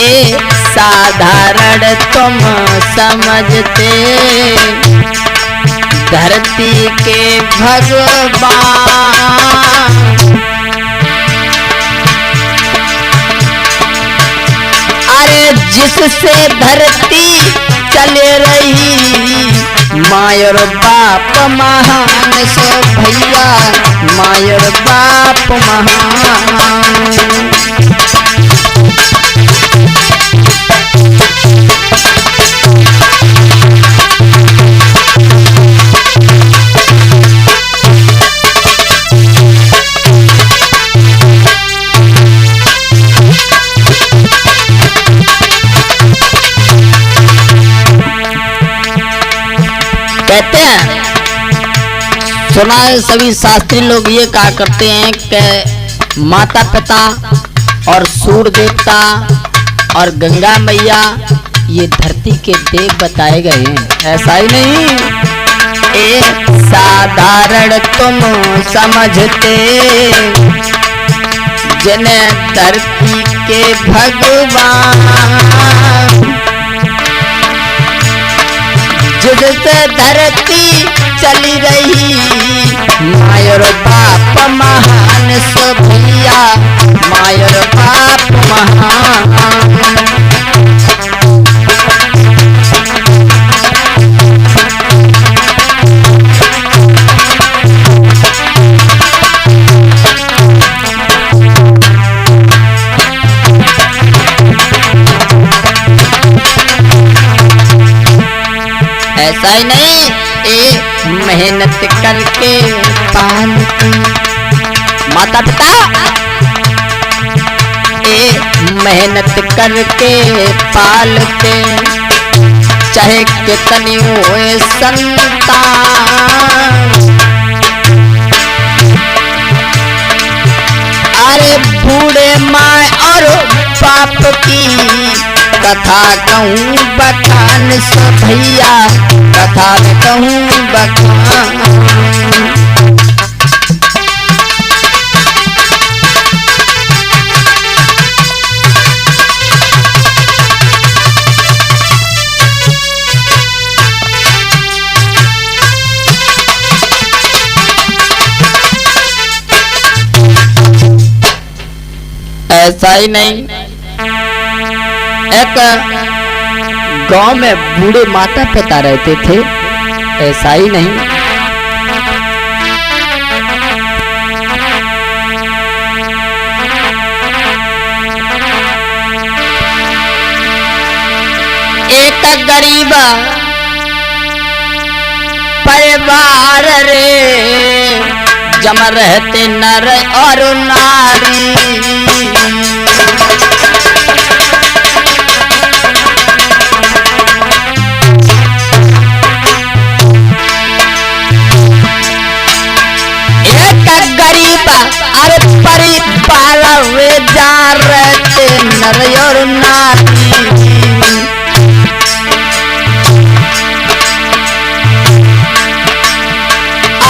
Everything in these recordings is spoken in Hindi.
ए साधारण तुम समझते धरती के भगवान। अरे जिससे धरती चल रही मायर बाप महान सो भैया, मायर बाप महान। कहते हैं, सुना है सभी शास्त्री लोग ये कहा करते हैं कि माता पिता और सूर्य देवता और गंगा मैया ये धरती के देव बताए गए हैं। ऐसा ही नहीं, एक साधारण तुम समझते जिन्हें धरती के भगवान। जिससे धरती चली रही मायर बाप महान सो भैया, मायर बाप महान। ऐसा ही नहीं, मेहनत करके पालते माता पिता, मेहनत करके पालते चाहे कितनी होए संतान। अरे बूढ़े माँ और बाप की कथा कहूँ बखान सो भैया, कथा कहूँ बखान। ऐसा ही नहीं, एक गांव में बूढ़े माता पिता रहते थे। ऐसा ही नहीं, एक गरीब परिवार रे जम रहते नर और नारी। अरे परिवार वे जा रहते नर और नारी।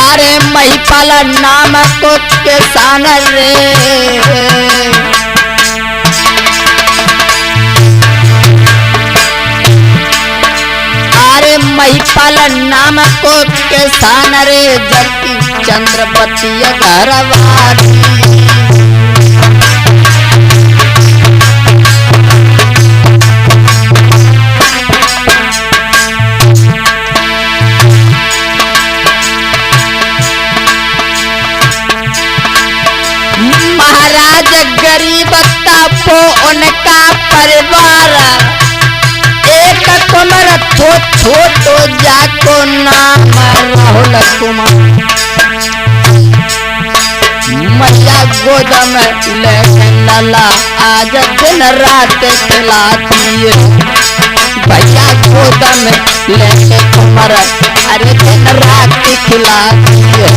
अरे महिपाल नाम को किसान रे, अरे महिपाल नाम को किसान रे जति चंद्रवती घरवारी। महाराज गरीबता को उनका परिवार एक कुमार थो छोटो जाको नाम राहुल कुमार। मैया गोद में लेके लला आज दिन रात खिलाती है। भैया गोद में लेके कुमार अरे दिन रात खिलाती है।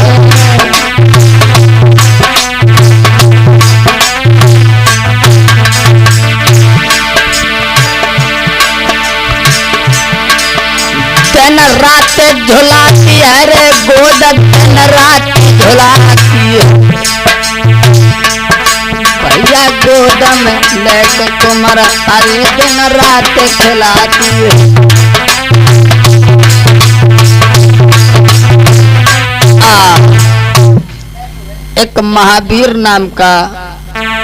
दिन रात झुलाती है रे गोद, दिन रात झुलाती है। मैया गोद में लेके कुमार हरे दिन रात खिलाती है। एक महावीर नाम का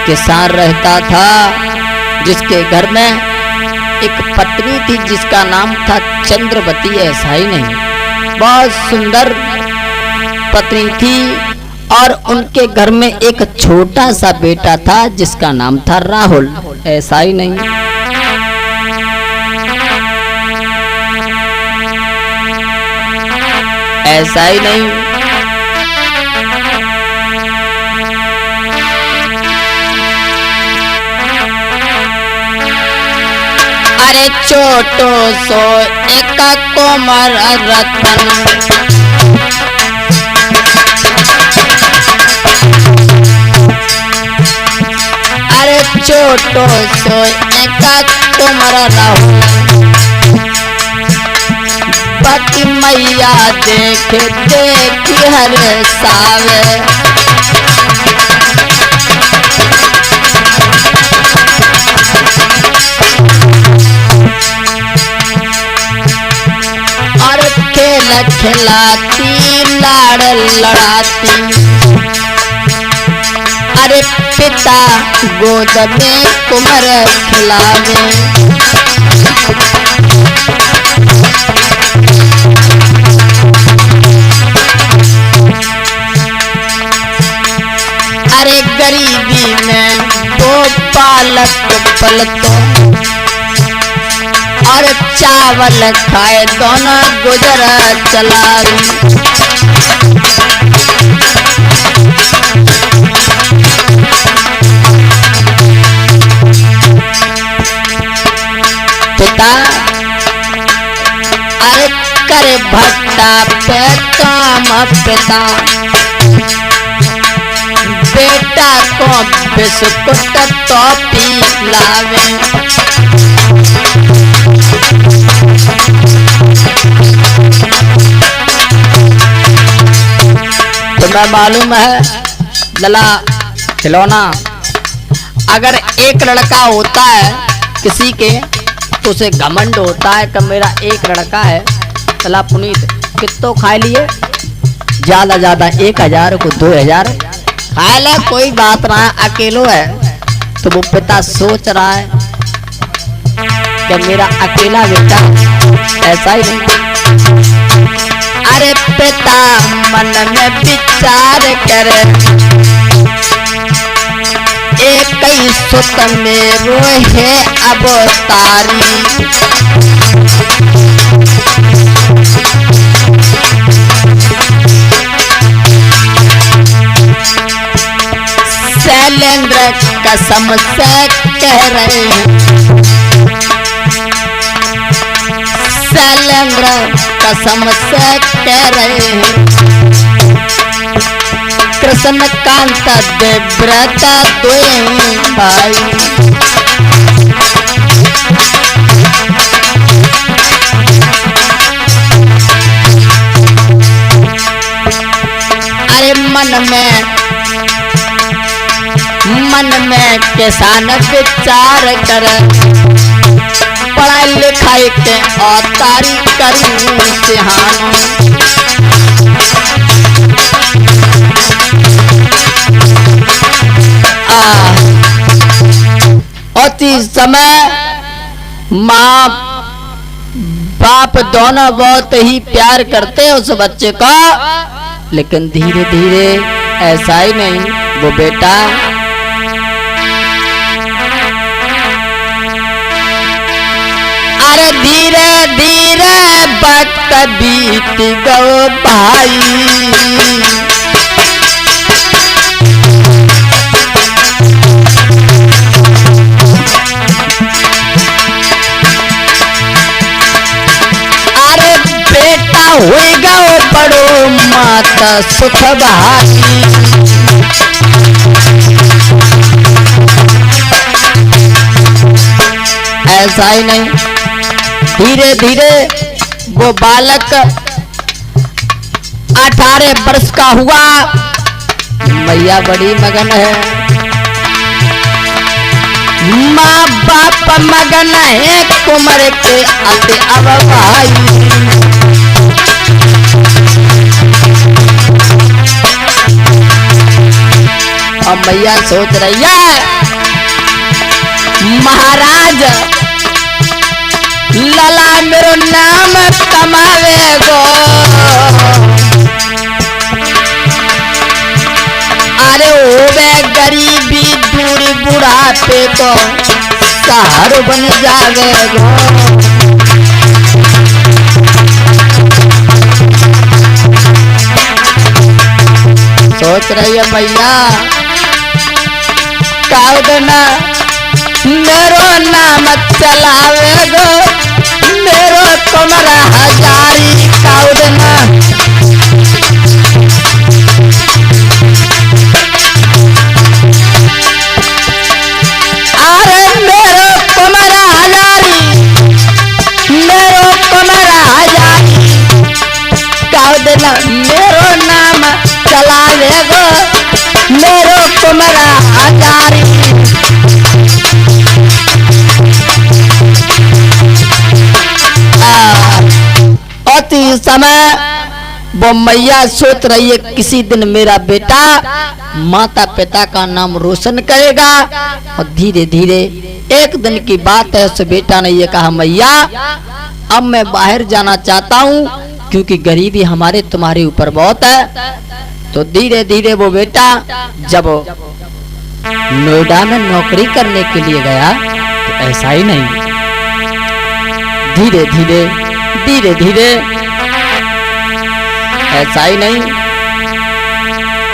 किसान रहता था, जिसके घर में एक पत्नी थी जिसका नाम था चंद्रवती। ऐसा ही नहीं, बहुत सुंदर पत्नी थी और उनके घर में एक छोटा सा बेटा था जिसका नाम था राहुल। ऐसा ही नहीं, ऐसा ही नहीं, अरे छोटो सो एक कोमर रतन, अरे छोटो सो एक कोमर राहुल, पति मैया देख देख हर सावे, और खेल खिलाती लाड़ लड़ाती, अरे पिता गोद में कुमर खिलावे, अरे गरीबी में दो पालक पलतो, और चावल खाए दोनों गुजर चलावी, पिता अरे करे भट्टा पे काम पिता, बेटा को बिस्कुट टॉफी लावे, तुम्हें मालूम है लला खिलौना, अगर एक लड़का होता है किसी के तो उसे घमंड होता है कि मेरा एक लड़का है। चला पुनीत कितो खा लिए, ज्यादा ज्यादा 1000 को 2000 खा ले, कोई बात ना है, अकेलो है। तो वो पिता सोच रहा है कि मेरा अकेला बेटा, ऐसा ही नहीं। अरे पिता मन में विचार करे, एक ही सुत मेरो है अब तारी, शैलेंद्र कसम से कह रहे हैं, शैलेंद्र कसम से कह रहे हैं, कृष्ण कांत देव्रता दोए भाई, अरे मन में किसान विचार कर, पढ़ाई लिखाई के औतारी करूं सिहानो, अति समय माँ बाप दोनों बहुत ही प्यार करते हैं उस बच्चे का, लेकिन धीरे धीरे ऐसा ही नहीं, वो बेटा अरे धीरे धीरे वक्त बीत गयो भाई, होएगा वो बड़ो माता सुख भाई, ऐसा ही नहीं, धीरे धीरे वो बालक 18 वर्ष का हुआ। मैया बड़ी मगन है, माँ बाप मगन है कुमर के अति अब भाई। अब मैया सोच रही है महाराज लला मेरो नाम कमावे गो। अरे होवे गरीबी दूर बुढ़ापे तो सहारो बन जावे गो। सोच रही है भैया काउदना मेरो नाम चलावे गो। मेरो तुम्हारा हजारी काउदना। अरे मेरो तुम्हारा हजारी, मेरो तुम्हारा हजारी काउदना मेरो नाम चलावे गो। मेरो तुम्हारा हजारी। अति समय वो मैया सोच रही है किसी दिन मेरा बेटा माता पिता का नाम रोशन करेगा। और धीरे धीरे एक दिन की बात है, उस बेटा ने ये कहा मैया अब मैं बाहर जाना चाहता हूँ क्योंकि गरीबी हमारे तुम्हारे ऊपर बहुत है। तो धीरे धीरे वो बेटा जब नोएडा में नौकरी करने के लिए गया तो ऐसा ही नहीं, धीरे धीरे धीरे धीरे ऐसा ही नहीं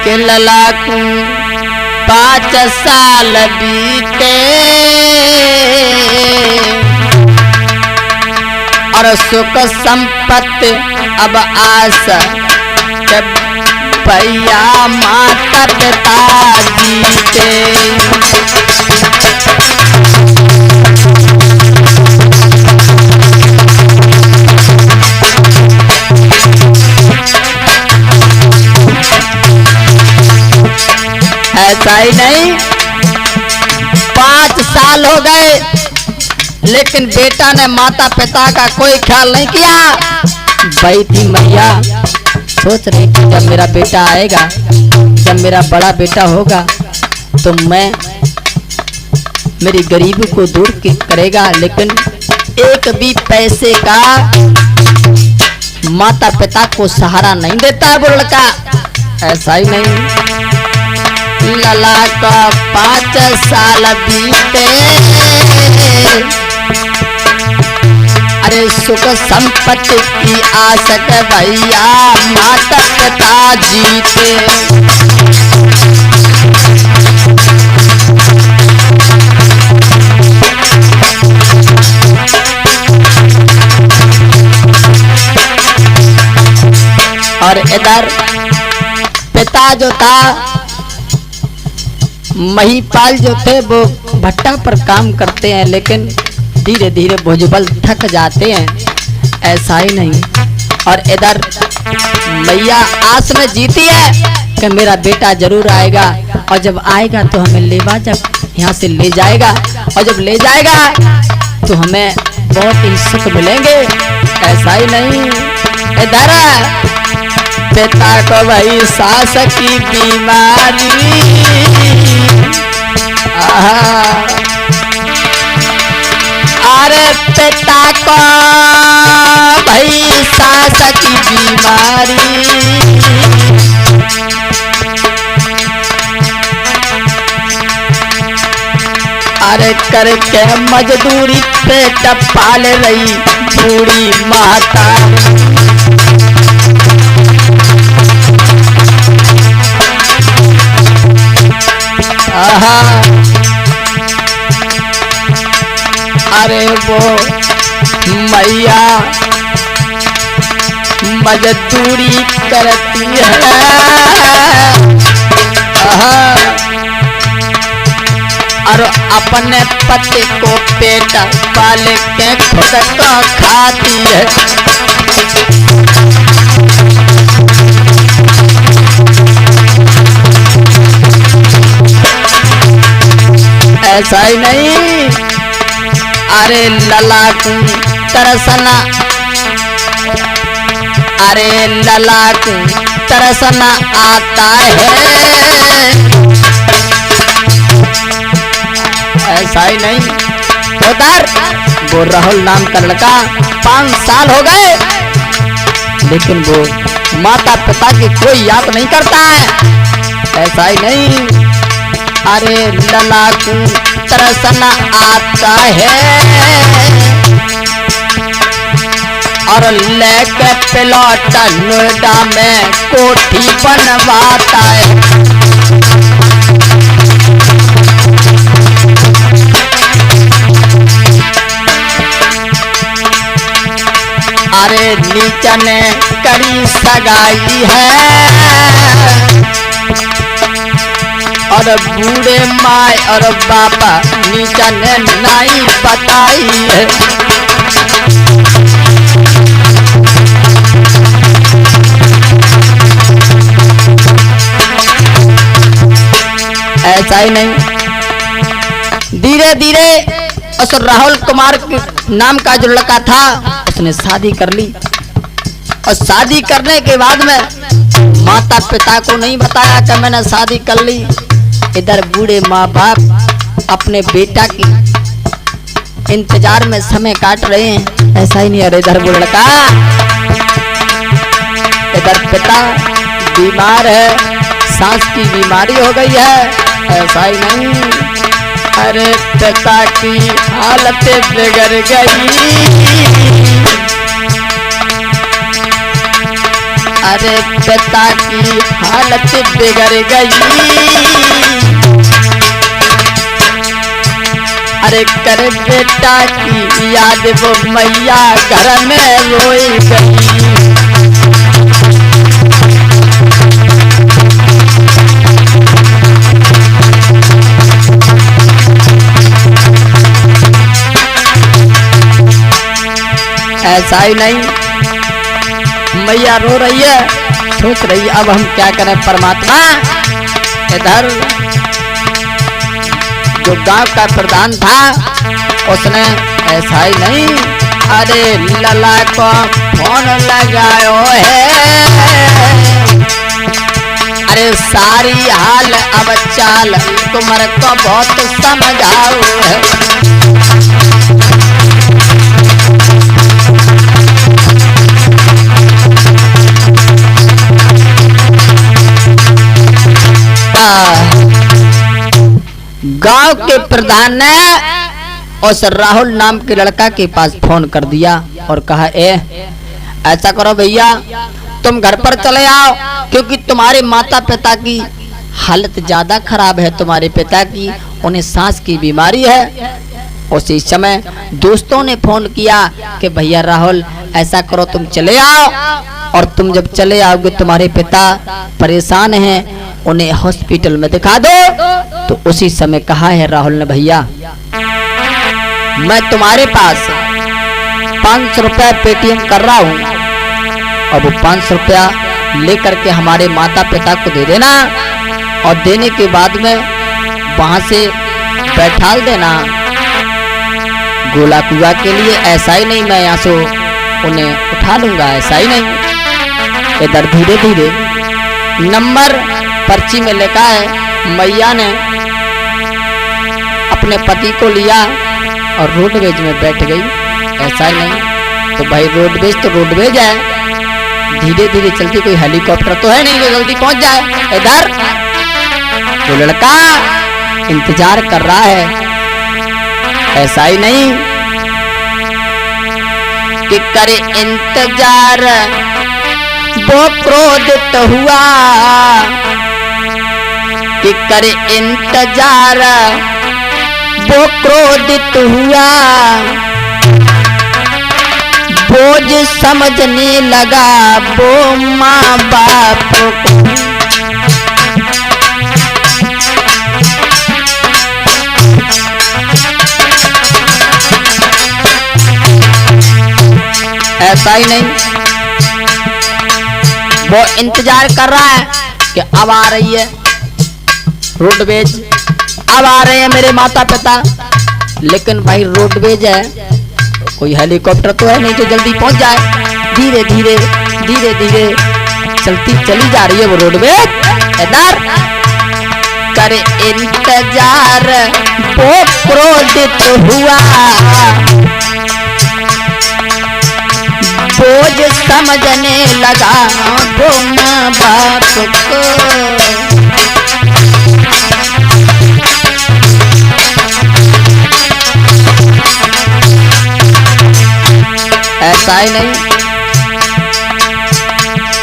कि ललाकू 5 साल बीते और सुख संपत्ति अब आस जब भैया माता पिता जीते। ऐसा ही नहीं 5 साल हो गए लेकिन बेटा ने माता पिता का कोई ख्याल नहीं किया। भाई थी मैया सोच रही थी जब मेरा बेटा आएगा, जब मेरा बड़ा बेटा होगा तो मैं मेरी गरीबी को दूर करेगा, लेकिन एक भी पैसे का माता पिता को सहारा नहीं देता है वो लड़का। ऐसा ही नहीं लला का 5 साल बीते, अरे सुख संपत्ति की आस के भैया माता पिता जीते। और इधर पिता जो था महिपाल जो थे वो भट्टा पर काम करते हैं, लेकिन धीरे धीरे भुजबल थक जाते हैं। ऐसा ही नहीं और इधर मैया आस में जीती है कि मेरा बेटा जरूर आएगा और जब आएगा तो हमें लेवा जब यहाँ से ले जाएगा और जब ले जाएगा तो हमें बहुत ही सुख मिलेंगे। ऐसा ही नहीं इधर पिता को वही सास की बीमारी, अरे पिता को भाई सास की बीमारी, अरे करके मजदूरी पेट पाल रही बूढ़ी माता। अरे वो मैया मजदूरी करती है, और अपने पति को पेट पाल के खुद का खाती है। ऐसा ही नहीं, अरे ललाक तरसना, अरे ललाक तरसना आता है। ऐसा ही नहीं, उधर वो राहुल नाम का लड़का 5 साल हो गए, लेकिन वो माता पिता की कोई याद नहीं करता है। ऐसा ही नहीं, अरे ललाक तरसना आता है और लेके पिलौट नोएडा में कोठी बनवाता है। अरे नीचा ने कड़ी सगाई है और बूढ़े माए और बापा नीचा ने नाई बताई है। ऐसा ही नहीं, धीरे धीरे उस राहुल कुमार के नाम का जो लड़का था उसने शादी कर ली और शादी करने के बाद में माता पिता को नहीं बताया कि मैंने शादी कर ली। इधर बूढ़े माँ बाप अपने बेटा की इंतजार में समय काट रहे हैं। ऐसा ही नहीं, और इधर वो लड़का, इधर पिता बीमार है, सांस की बीमारी हो गई है। ऐसा ही नहीं, अरे पिता की हालत बिगड़ गई, अरे पिता की हालत बिगड़ गई, अरे कर बेटा की याद वो मैया घर में रोई गई। ऐसा ही नहीं, मैया रो रही है, सोच रही है अब हम क्या करें परमात्मा। इधर जो गांव का प्रधान था उसने ऐसा ही नहीं, अरे लला को फोन लगायो है, अरे सारी हाल अब चाल कुमार को बहुत समझाओ है। गांव के प्रधान ने उस राहुल नाम के लड़का के पास फोन कर दिया और कहा, ऐसा करो भैया, तुम घर पर चले आओ क्योंकि तुम्हारे माता पिता की हालत ज्यादा खराब है। तुम्हारे पिता की उन्हें सांस की बीमारी है। उसी समय दोस्तों ने फोन किया कि भैया राहुल, ऐसा करो तुम चले आओ, और तुम जब चले आओगे तुम्हारे पिता परेशान हैं, उन्हें हॉस्पिटल में दिखा दो। तो उसी समय कहा है राहुल ने, भैया मैं तुम्हारे पास 500 रुपया पेटीएम कर रहा हूँ, और वो 500 रुपया लेकर के हमारे माता पिता को दे देना, और देने के बाद में वहां से बैठा देना गोला कुआ के लिए। ऐसा ही नहीं मैं यहाँ से उन्हें उठा लूंगा, ऐसा ही नहीं। इधर धीरे धीरे नंबर पर्ची में लिखा है, मैया ने अपने पति को लिया और रोडवेज में बैठ गई। ऐसा नहीं, तो भाई रोडवेज तो रोडवेज है, धीरे धीरे चलती, कोई हेलीकॉप्टर तो है नहीं जो जल्दी पहुंच जाए। इधर वो लड़का इंतजार कर रहा है। ऐसा ही नहीं कि करे इंतजार, वो क्रोधित हुआ कि करे इंतजार, वो क्रोधित हुआ, बोझ समझने लगा वो माँ बाप को। ऐसा ही नहीं, वो इंतजार कर रहा है कि अब आ रही है रोडवेज, अब आ रहे हैं मेरे माता पिता, लेकिन भाई रोडवेज है, कोई हेलीकॉप्टर तो है नहीं जो जल्दी पहुंच जाए। धीरे धीरे धीरे धीरे चली जा रही है वो रोडवेज। इधर करे इंतजार, वो क्रोधित हुआ, बोझ समझने लगा वो माँ बाप को। ऐसा ही नहीं,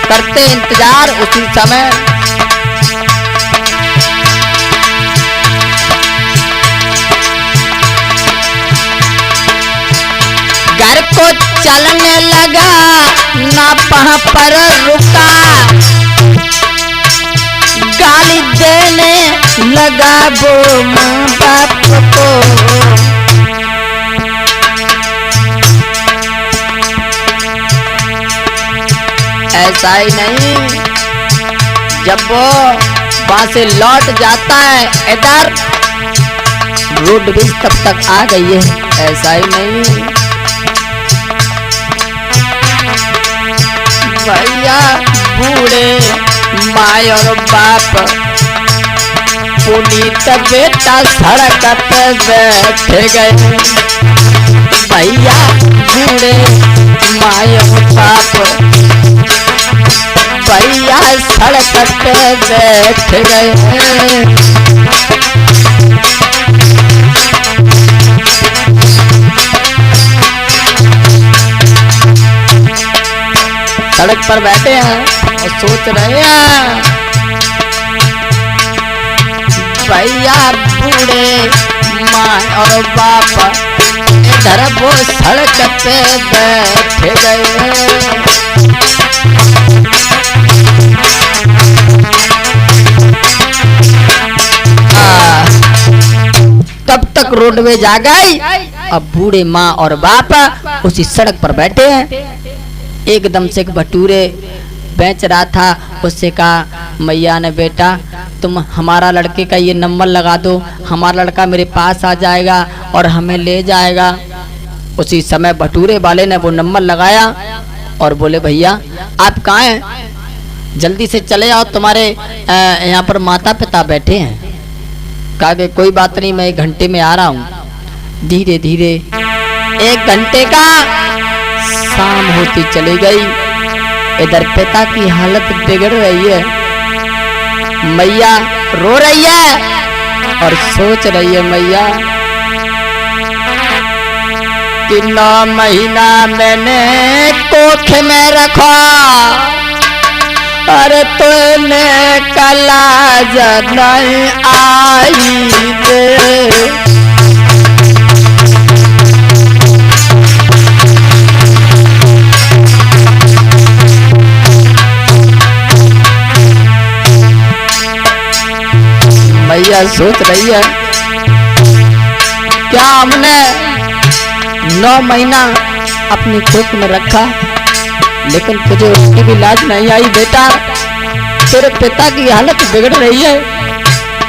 करते इंतजार। उसी समय घर को चलने लगा, ना वहां पर रुका, गाली देने लगा वो माँ बाप को। ऐसा ही नहीं, जब वो वहां से लौट जाता है, इधर रोडवेज तब तक आ गई है। ऐसा ही नहीं भैया, बूढ़े माँ और बाप, पुनीत बेटा सड़क पे बैठ गए। भैया बूढ़े माँ और बाप, भैया सड़क पे बैठ गए। सड़क पर बैठे हैं और सोच रहे हैं, भैया बूढ़े माँ और बाप इधर वो सड़क पे बैठ गए। तब तक रोडवेज आ गई। अब बूढ़े माँ और बाप उसी सड़क पर बैठे हैं। एकदम से एक भटूरे बेच रहा था, उससे कहा मैया ने, बेटा तुम हमारा लड़के का ये नंबर लगा दो, हमारा लड़का मेरे पास आ जाएगा और हमें ले जाएगा। उसी समय भटूरे वाले ने वो नंबर लगाया और बोले भैया आप कहाँ हैं, जल्दी से चले आओ, तुम्हारे यहाँ पर माता पिता बैठे हैं। कहा कि कोई बात नहीं, मैं 1 घंटे में आ रहा हूँ। धीरे धीरे 1 घंटे का शाम होती चली गई। इधर पिता की हालत बिगड़ रही है, मैया रो रही है और सोच रही है मैया कि 9 महीना मैंने कोख में रखा, अरे तूने कलाज नहीं आई रे। मैया सोच रही है क्या हमने 9 महीना अपनी कोख में रखा, लेकिन तुझे उसकी भी लाज नहीं आई। बेटा तेरे पिता की हालत बिगड़ रही है,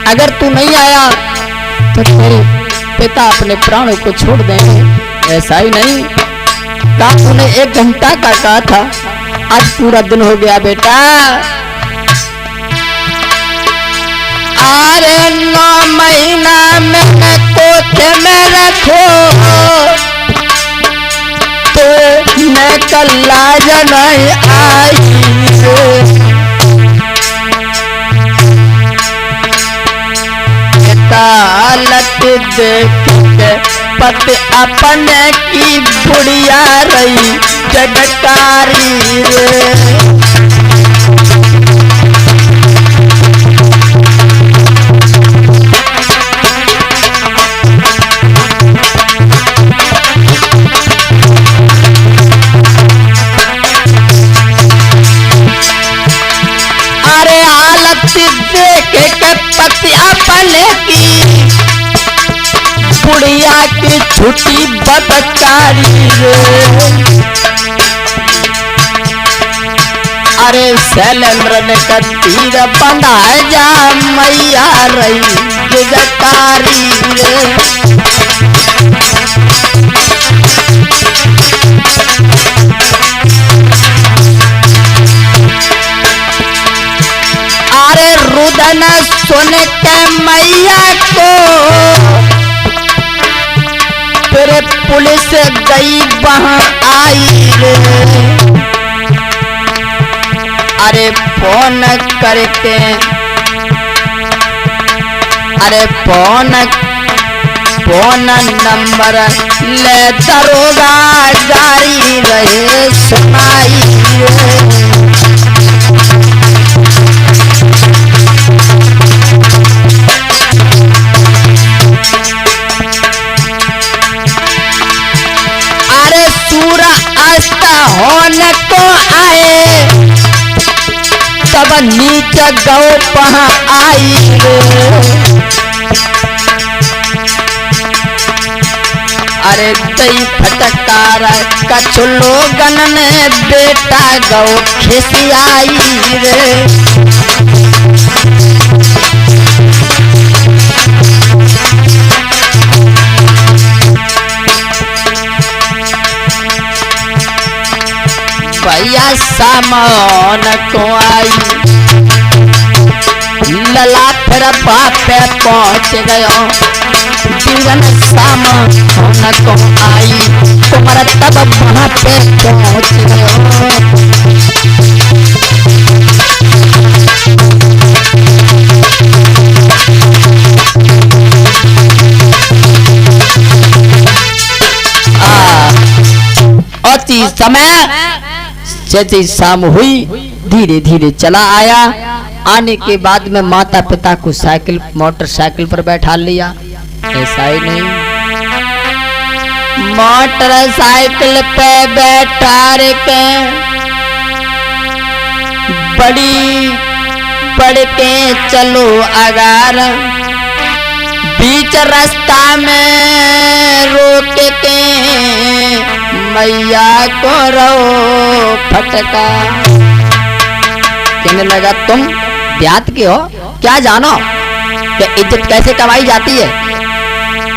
अगर तू नहीं आया तो तेरे पिता अपने प्राणों को छोड़ देंगे। ऐसा ही नहीं, कहा तूने 1 घंटा का कहा था, आज पूरा दिन हो गया बेटा। अरे 9 महीना मैंने कोख में रखो, तो मैं कल लाज नहीं आई। हालत देख के पति अपने की बुढ़िया रही जगकारी रे। पति अपने की बुढ़िया की छुट्टी बदकारी रे। अरे शैलेंद्र ने तीर बंधा जा मैया रही जकारी रे। अरे रुदन सुन के मैया को फिर पुलिस गई वहां आई रे। अरे फोन करके अरे फोन नंबर ले दरोगा गाड़ी रहे सुनाई रे। अरे सूरा अस्त होने को आए तब नीचे गौ पहा आई रे। अरे दई फटकार कछु लोगन ने बेटा गौ खिसियाई रे। भैया सामान को आई लला फिर बापे पहुंच गयो। जीवन सामान को आई तुम्हारा तब वहां पे पहुंच गयो। अति समय जैसे शाम हुई धीरे धीरे चला आया। आने के बाद में माता पिता को साइकिल मोटरसाइकिल पर बैठा लिया। ऐसा ही नहीं, मोटरसाइकिल पे बैठा के बड़ी बढ़ के चलो अगार। बीच रास्ता में रोक के मैया को रो फटका। कहने लगा तुम देहात के हो, क्या जानो कि इज्जत कैसे कमाई जाती है?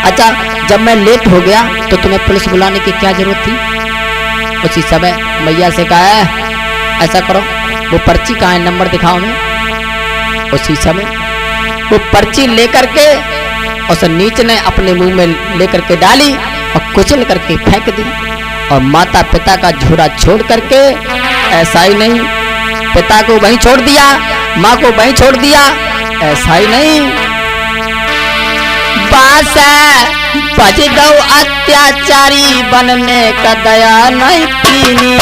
अच्छा जब मैं लेट हो गया तो तुम्हें पुलिस बुलाने की क्या जरूरत थी? उसी समय मैया से कहा है ऐसा करो, वो पर्ची कहाँ है, नंबर दिखाओ हमें। उसी समय वो पर्ची लेकर के उस नीच ने अपने मुंह में लेकर के डाली और कुचल करके फेंक दी। और माता पिता का झोरा छोड़ करके, ऐसा ही नहीं पिता को वहीं छोड़ दिया, माँ को वहीं छोड़ दिया, ऐसा ही नहीं बास बज दो अत्याचारी बनने का दया नहीं कीनी।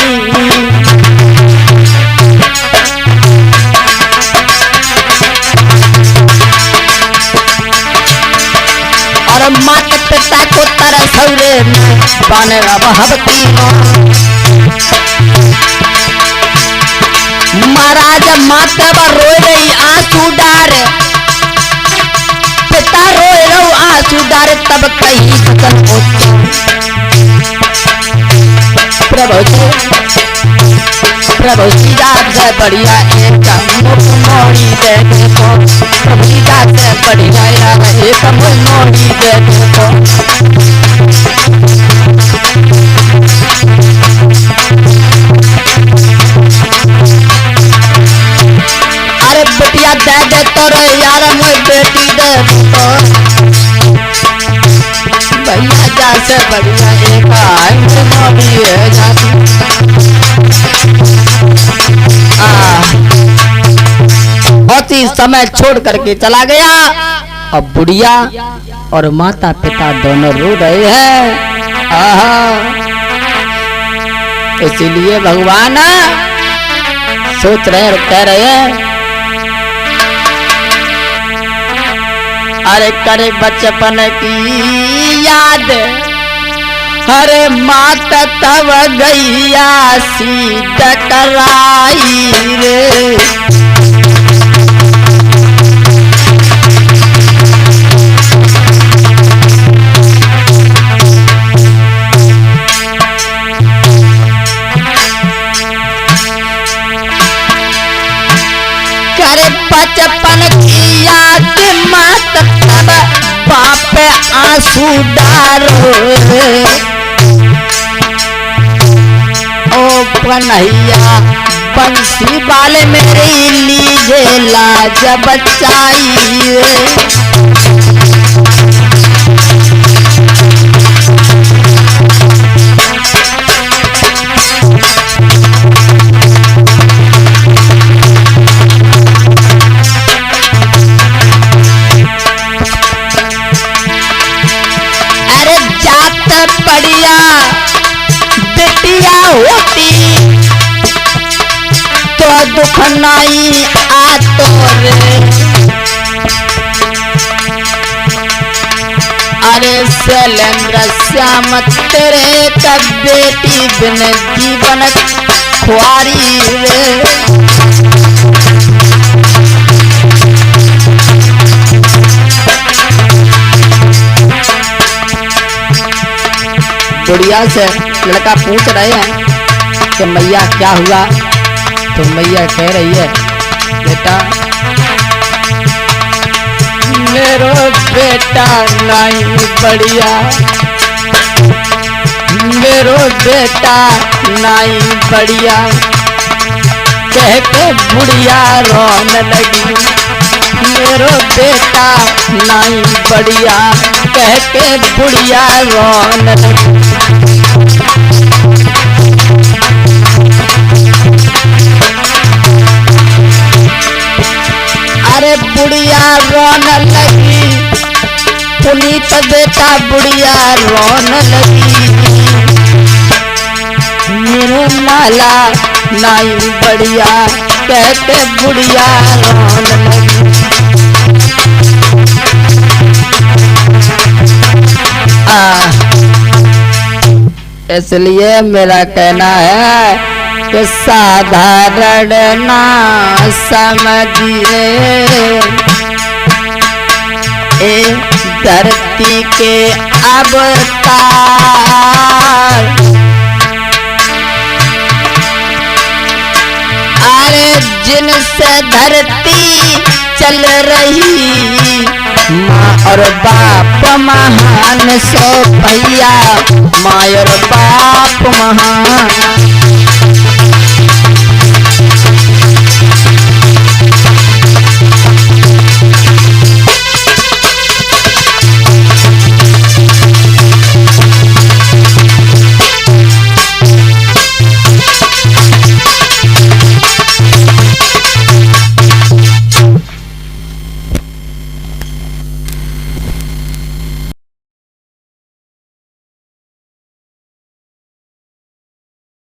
और माता पिता को तरसौरे में बने बहबती महाराज। माता बा रोए रही आंसू डार, पिता रोए रहो आंसू डार, तब कहीं बचन होता प्रभु प्रभु सीधा से बढ़िया एक मुख मोड़ी देखे को। प्रभु सीधा से बढ़िया एक मुख मोड़ी देखे को। अरे बेटिया दे दे तो रे यार, मुझे बेटी दे तो भैया जा से बढ़िया एक मोड़ी है जाती। उसी समय छोड़ करके चला गया। अब बुढ़िया और माता पिता दोनों रो रहे हैं। इसीलिए भगवान सोच रहे और कह रहे हैं अरे करे बचपन की याद, अरे माता तब गैया सी टकराई रे। सुधारो ओ कन्हैया बंसी वाले मेरे लीजे लाज बचाई बढ़िया बेटिया होती तो दुख नहीं आतो रे अरे शैलेंद्र श्याम तेरे का बेटी बिन जीवन खुआरी रे बुढ़िया से लड़का पूछ रहे हैं कि मैया क्या हुआ, तो मैया कह रही है बेटा मेरो बेटा नहीं बढ़िया, मेरो बेटा नहीं बढ़िया, कह के बुढ़िया रोने लगी। मेरो बेटा नहीं बढ़िया, कह के बुढ़िया रोने लगी। अरे बुढ़िया रोने लगी, पुनीत बेटा बुढ़िया रोने लगी। मेरे लाला नहीं बढ़िया, कह के बुढ़िया रोने लगी। इसलिए मेरा कहना है कि साधारण ना समझिए ए धरती के अवतार। अरे जिनसे धरती चल रही, माँ और बाप महान सो भैया, माँ और बाप महान।